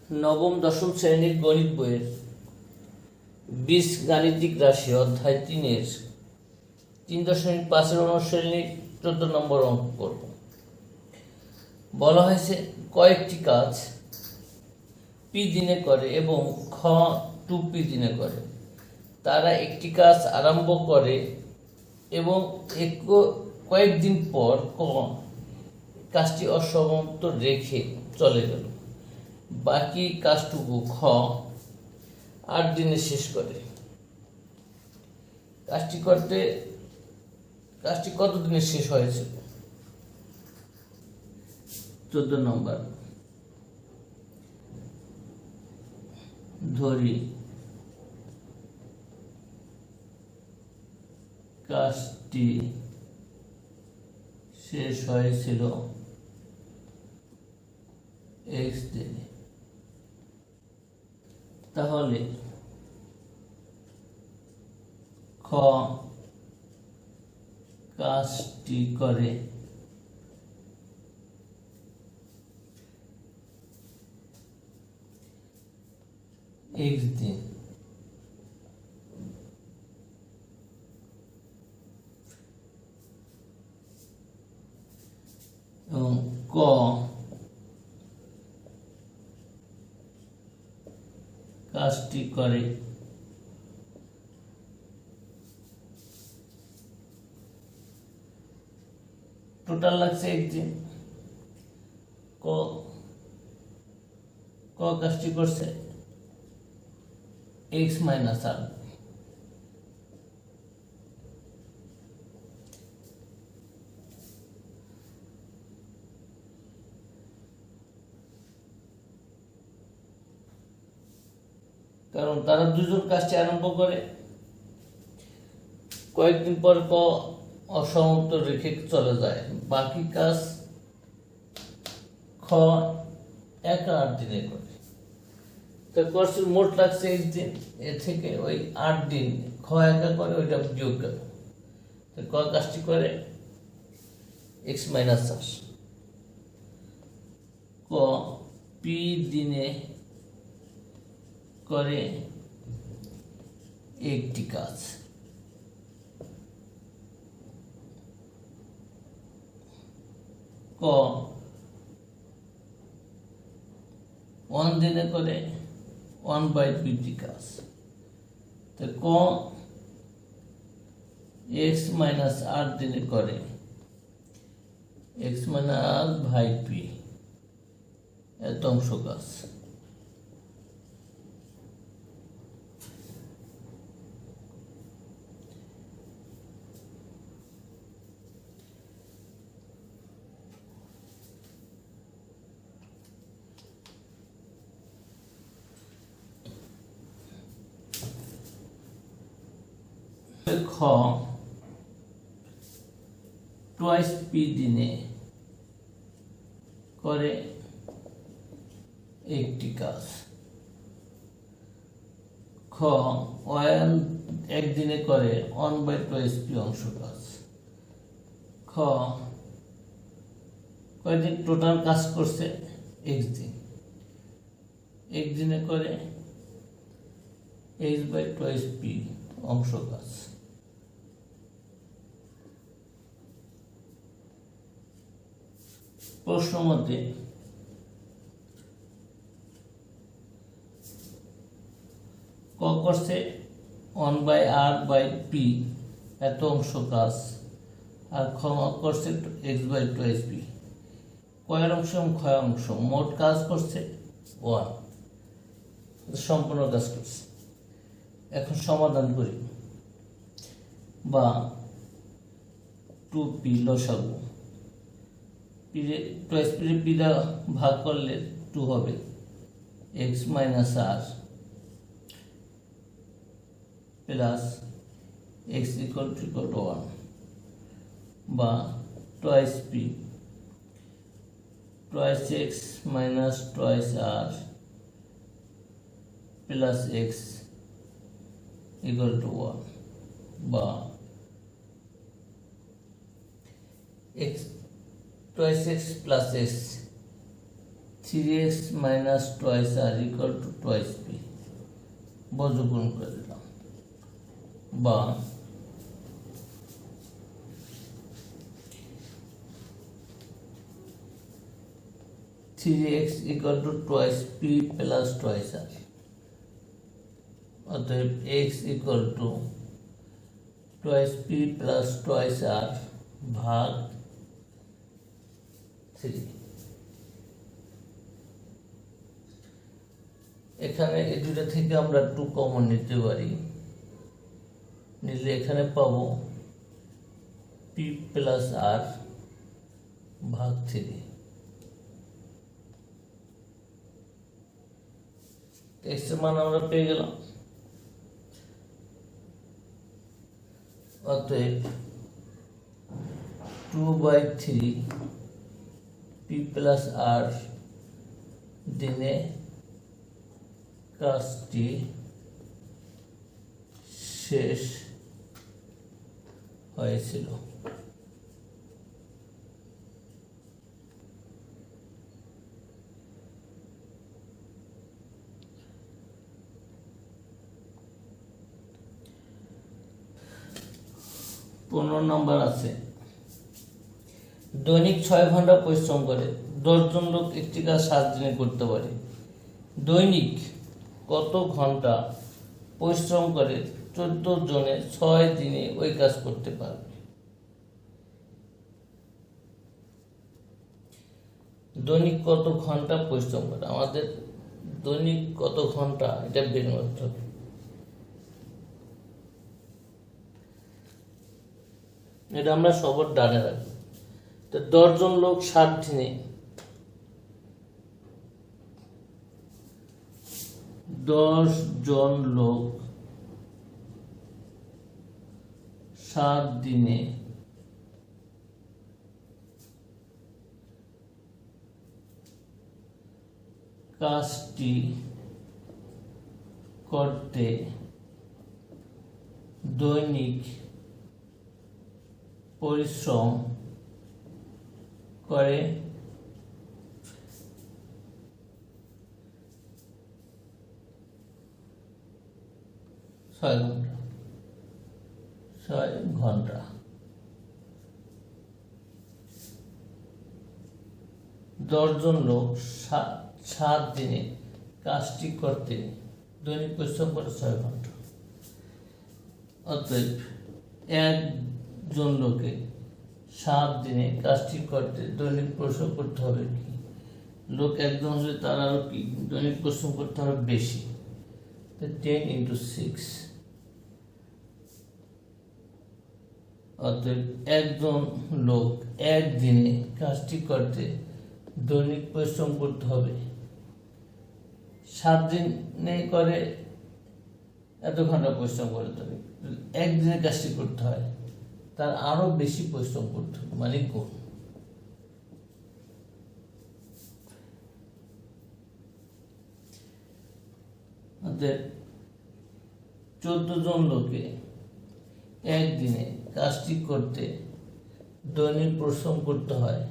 নবম দশম শ্রেণীর গণিত বইয়ের বীজগাণিতিক রাশি অধ্যায় 3-এর 3.5 অনুশ্রেণীর 14 নম্বর অঙ্ক করব। বলা হয়েছে কয়েকটি কাজ পি দিনে করে এবং খ 2p দিনে করে। তারা একটি কাজ আরম্ভ করে এবং কয়েকদিন পর ক কাজটি অসমাপ্ত রেখে চলে গেল। বাকি কাজটুকু খ 8 দিনে শেষ করে। কাজটি কত দিনে শেষ হয়েছে? 14 নম্বর। ধরি কাজটি শেষ হয়েছিল x দিনে, তাহলে খ কাজটি করে x দিন এবং ক কাজটি করে টোটাল লাগছে একদিন। ক কাজটি করছে x মাইনাস r। কারণ তারা দুজন কাজটি আরম্ভ করে, কয়েকদিন পর ক অসমাপ্ত রেখে চলে যায়। বাকি কাজ খ 8 দিনে করে। তো কোর্সের মোট লাগছে একদিন, এ থেকে ওই 8 দিন খ একা করে ওইটা বিয়োগ গেল। তো ক কাজটি করে x মাইনাস r। ক পি দিনে করে একটি কাজ। ক 1 দিনে করে 1/50 কাজ। তো ক x মাইনাস r দিনে করে x মাইনাস ভাই p এত অংশ কাজ। খ টুয়াইস পি দিনে করে একটি কাজ। খ একদিনে করে 1/2p অংশ কাজ। খ কয়দিন টোটাল কাজ করছে x দিন, একদিনে করে x/2p অংশ কাজ। প্রশ্ন মতে ক করছে 1/r/p এত অংশ কাজ, আর খ করছে x/2p। কয়ের অংশ এবং ক্ষয় অংশ, মোট কাজ করছে 1, সম্পূর্ণ কাজ করছে। এখন সমাধান করি, বা 2p লসাগু। টুয়াইস পি ভাগ করলে 2 হবে, x minus r plus x equal to 1, বা twice P twice x minus twice r plus x equal to 1, বা x টুয়াইস x প্লাস x 3x minus twice r equal to twice p বর্গগুণ করে দিলাম, বা three X equal to twice P plus twice R, অতএব X equal to twice P plus twice R ভাগ 3। এখানে এই দুটো থেকে আমরা 2 কমন নিতে পারি, নিলে এখানে পাবো পি প্লাস আর ভাগ 3। এক্স এর মান আমরা পেয়ে গেলাম, অতএব 2/3 পি প্লাস আর দিনে কাজটি শেষ হয়েছিল। 15 নম্বর আছে, দৈনিক 6 ঘন্টা পরিশ্রম করে 10 জন লোক একটি কাজ 7 দিনে করতে পারে। দৈনিক কত ঘন্টা পরিশ্রম করে 14 জনে 6 দিনে ওই কাজ করতে পারবে? দৈনিক কত ঘন্টা পরিশ্রম করে, আমাদের দৈনিক কত ঘন্টা এটা বের করতে হবে। এটা আমরা সবার ডানে রাখবো। তো 10 জন লোক 7 দিনে 10 জন লোক 7 দিনে কাজটি করতে দৈনিক পরিশ্রম করে 6 ঘন্টা। 6 ঘন্টা 10 জন লোক 7 দিনে কাজটি করতে দৈনিক পরিশ্রম করে 6 ঘন্টা। অতএব একজন লোকে 7 দিনে কাজটি করতে দৈনিক পরিশ্রম করতে হবে কি, লোক একজন হলে তার আরো কি দৈনিক পরিশ্রম করতে হবে বেশি, 10 into 6। অতএব একজন লোক একদিনে কাজটি করতে দৈনিক পরিশ্রম করতে হবে 7 দিনে করে এত ঘন্টা পরিশ্রম করতে হবে, একদিনে কাজটি করতে হয় তার আরো বেশি পরিশ্রম করতে হবে, মানে গুণ। অতএব 14 জন লোকে একদিনে কাজটি করতে দৈনিক পরিশ্রম করতে হয়,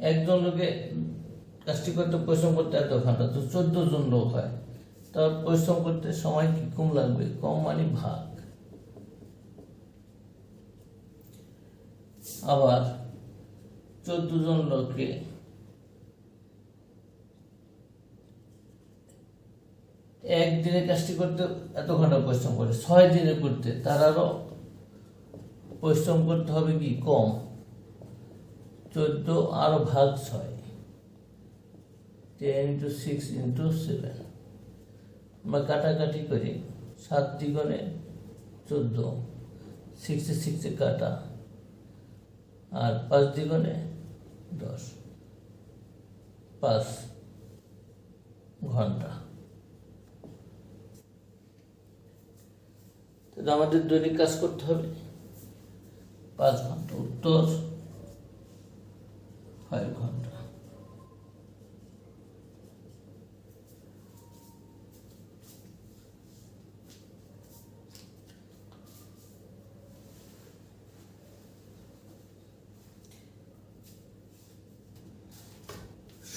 একজন লোকে কাজটি করতে পরিশ্রম করতে এত ঘন্টা, তো 14 জন লোক হয়, তার পরিশ্রম করতে সময় কি কম লাগবে, কম মানে ভাগ। আবার 14 জন লোককে একদিনে কাজটি করতে এত ঘন্টা পরিশ্রম করে, 6 দিনে করতে তার আরো পরিশ্রম করতে হবে কি কম, 14 আরো ভাগ 6, 10 into 6 into 7। আমরা কাটাকাটি করি, 7 দ্বিগুণে 14, 6 এ 6 এ কাটা, আর 5 দ্বিগুণে 10, 5 ঘন্টা। আমাদের দৈনিক কাজ করতে হবে 5 ঘন্টা, উত্তর 5 ঘন্টা।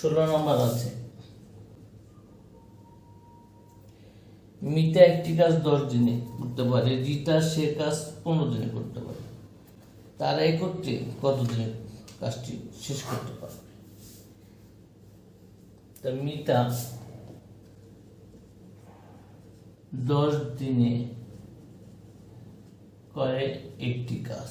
16 নম্বর আছে, মিতা একটি কাজ 10 দিনে করতে পারে, রিতা সে কাজ 15 দিনে করতে পারে, তারা একত্রে কত দিনে কাজটি শেষ করতে পারবে? তা মিতা 10 দিনে করে একটি কাজ,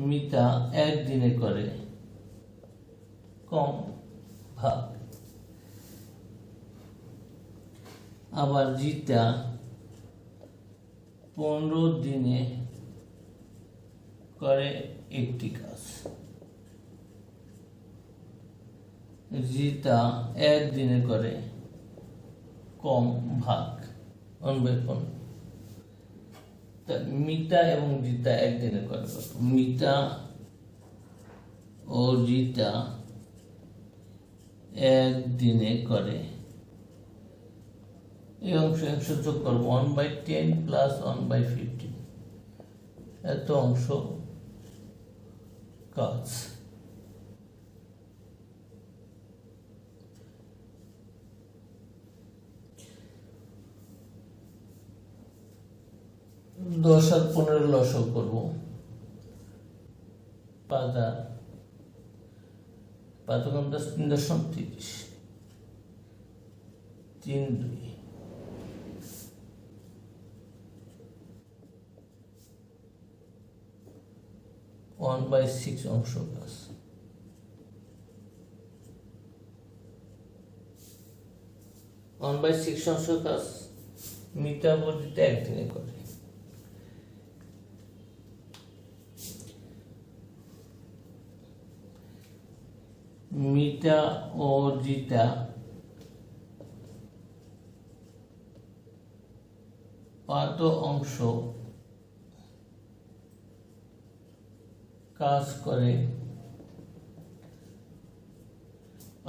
মিতা 1 দিনে করে কম ভাগ, আবার রিতা 15 দিনে করে একটি কাজ, রিতা 1 দিনে করে কম ভাগ 1/15। মিতা এবং রিতা 1 দিনে করে কত? মিতা ও রিতা 1 দিনে করে, এই অংশ যোগ করবো 1/10 প্লাস 1/15, এত অংশ কাজ। দশ আর 15 লসও করবো, 5 আর 5 × 10 = 30, 3 2 1/6 অংশ কাজ। অংশ কাজ মিতা বর্ধিত 1 দিনে করে। মিতা ও রিতা কত অংশ কাজ করে?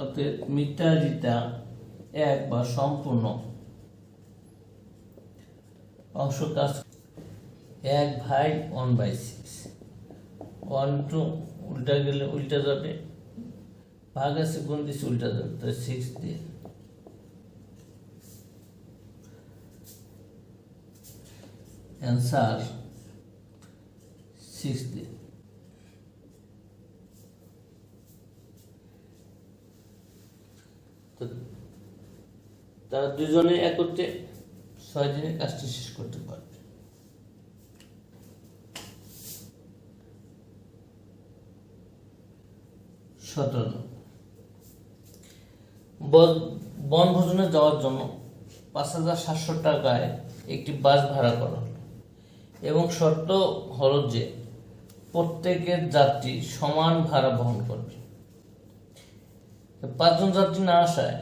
অতএব মিতা রিতা 1 বা সম্পূর্ণ অংশ কাজ 1/1/6, 1 2 উল্টা গেলে উল্টা যাবে, ভাগ আছে গুণ দিচ্ছে উল্টা যাবে, তো 6 দিয়ে অ্যান্সার 6 দিয়ে। তো তারা দুজনে একত্রে 6 দিনে কাজটি শেষ করতে পারবে। বনভোজনে যাওয়ার জন্য 5,700 টাকায় একটি বাস ভাড়া করা হলো এবং শর্ত হলো যে প্রত্যেকের যাত্রী সমান ভাড়া বহন করবে। 5 জন যাত্রী না আসায়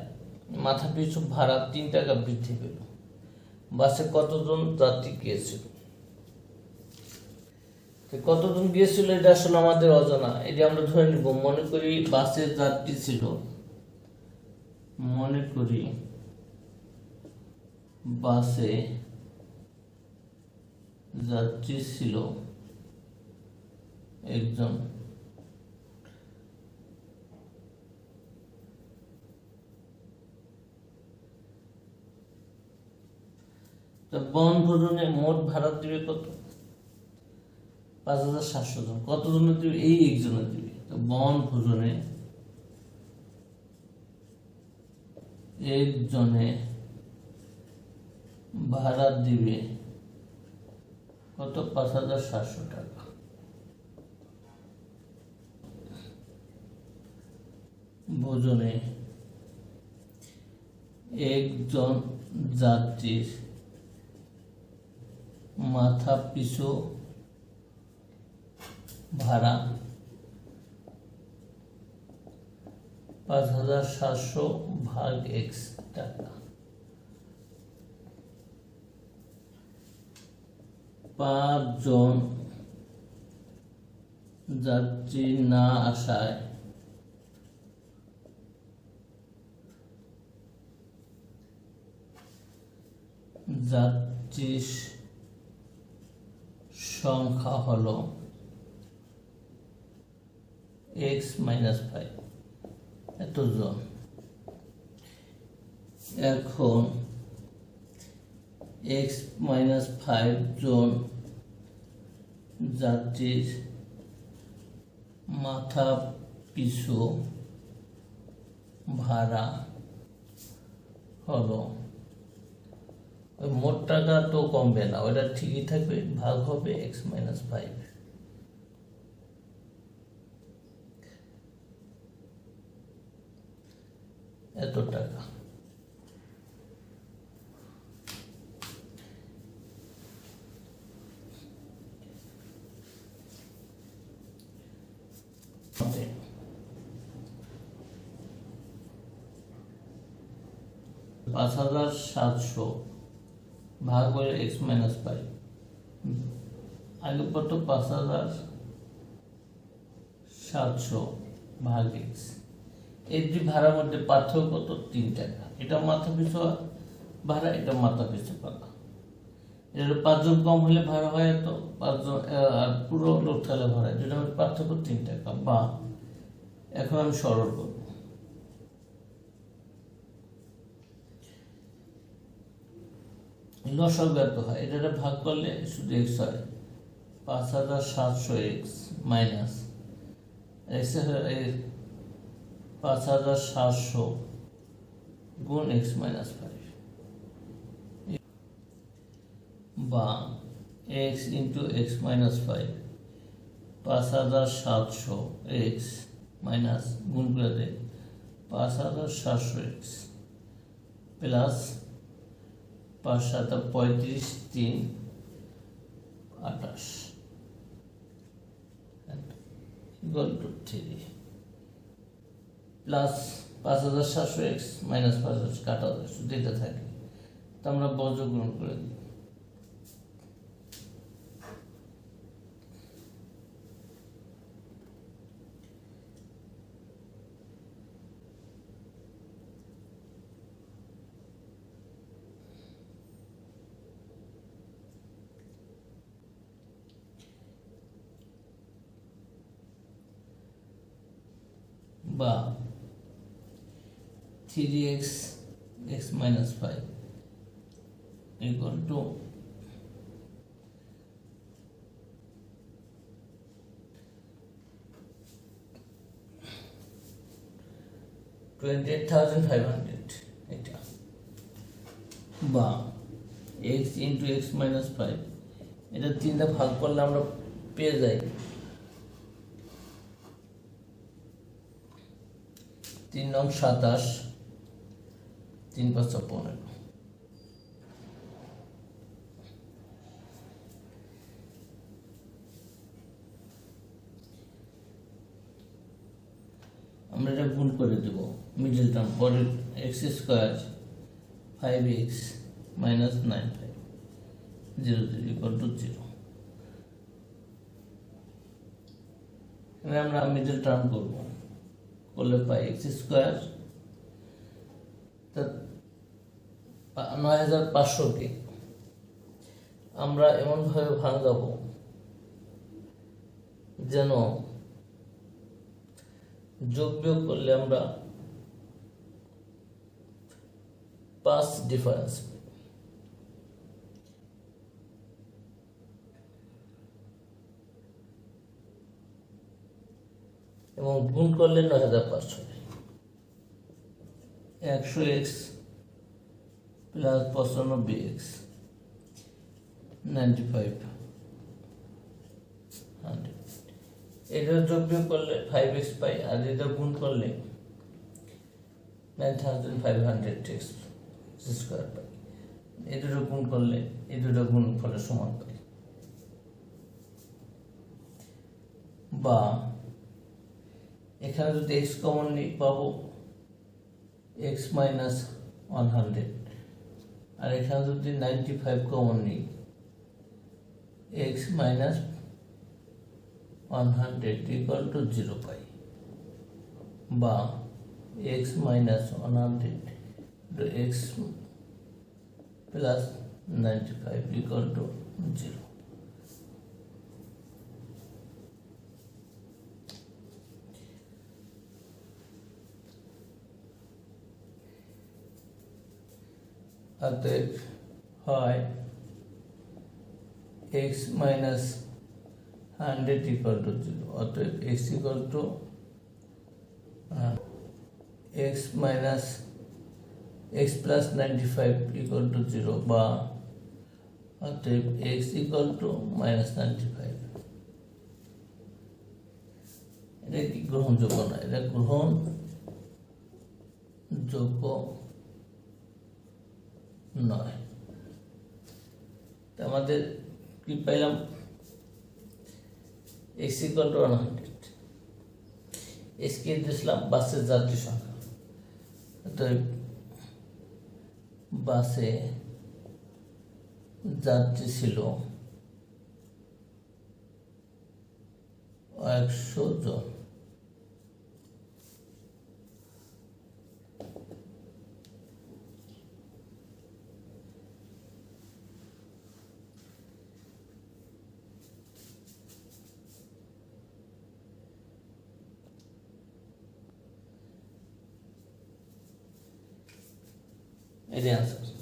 মাথা পিছু ভাড়া 3 টাকা বৃদ্ধি পেল। বাসে কতজন যাত্রী গিয়েছিল? কতজন গিয়েছিল এটা আসলে আমাদের অজানা, এটা আমরা ধরে নিব। মনে করি বাসে যাত্রী ছিল, মনে করি বাসে যাত্রী ছিল 1 জন, তো বনভোজনে মোট ভাড়া দিবে কত? 5,700 জন। কতজনের দিবে? এই 1 জনের দিবে। তো বনভোজনে 1 জনে ভাড়া দিবে কত? 5,700 টাকা। ভোজনে 1 জন যাত্রীর মাথা পিছু ভাড়া 5,700 ভাগ x টাকা। 5 জন যাত্রী না আসায় যাত্রীর সংখ্যা হলো এক্স মাইনাস 5 এত জন। এখন এক্স মাইনাস 5 জন যাত্রীর মাথা পিছু ভাড়া হলো, মোট টাকা তো কমবে না, ওটা ঠিকই থাকবে, ভাগ হবে এক্স মাইনাস 5। এত টাকা। $5,700 ভাগ করে এক্স মাইনাস 5। আগে কত? 5,700 ভাগ এক্স। এই দুই ভাড়ার মধ্যে পার্থক্য কত? 3 টাকা। এটা মাথা পিছু ভাড়া, এটা মাথা পিছু ভাড়া। এটা 5 জন কম হলে ভাড়া হয় এত, 5 জন আর পুরো লোক থাকলে ভাড়া, যেটা পার্থক্য 3 টাকা। বা এখন আমি সরল করব। লসাগু এত হয়, এটা ভাগ করলে শুধু এক্স হয়। 5,700 এক্স মাইনাস এক্স 5,700 গুণ এক্স মাইনাস 5 বা x into x minus 5। 5,700 x minus গুণ করে দেয় 5,700 x plus 5 7 35 3 28 equal to 3 plus 5,700 x minus 5,000 কাটা যায়, শুধু এটা থাকে। তো আমরা বর্জ্য গ্রহণ করে দিই। বা 3x x minus 5 equal to 28,500 এটা। বা x into x minus 5 এটা 3টা ভাগ করলে আমরা পেয়ে যাই 3 নং 27 3 5 15। আমরা এটা গুণ করে দেব মিডল টার্ম, পরে x square 5x minus 9 0 0 equal to 0। এখানে আমরা মিডল টার্ম করব, করলে পাই x স্কয়ার 9,500 কে আমরা এমন ভাবে ভাঙাবো যেন যোগ বিয়োগ করলে আমরা 5 ডিফারেন্স, এবং গুণ করলে 9,500। 100x plus 95x 95 100। এটা যোগ বিয়োগ করলে 5x পাই, আর এটা গুণ করলে 9,500x স্কয়ার পাই। এই দুটো গুণ করলে এই দুটো গুণ ফলে সমান পাই। বা এখানে যদি x কমন নিই পাবো x minus 100, আর এখানে যদি 95 কমন নিই x minus 100 equal to 0 পাই। বা x minus 100 to x plus 95 equal to 0। অতএব হয় x মাইনাস 100 ইকুয়াল টু 0। অতএব x equal two x minus x plus 95 equal to 0, বা অতএব x ইকুয়াল টু মাইনাস 95। এটা কি গ্রহণযোগ্য না? এটা গ্রহণযোগ্য নয়। আমাদের কি পাইলাম? x ইকুয়াল টু 100, x কে দিয়েছিলাম বাসের যাত্রী সংখ্যা, অতএব বাসে যাত্রী ছিল 100 জন। এটাই আনসার।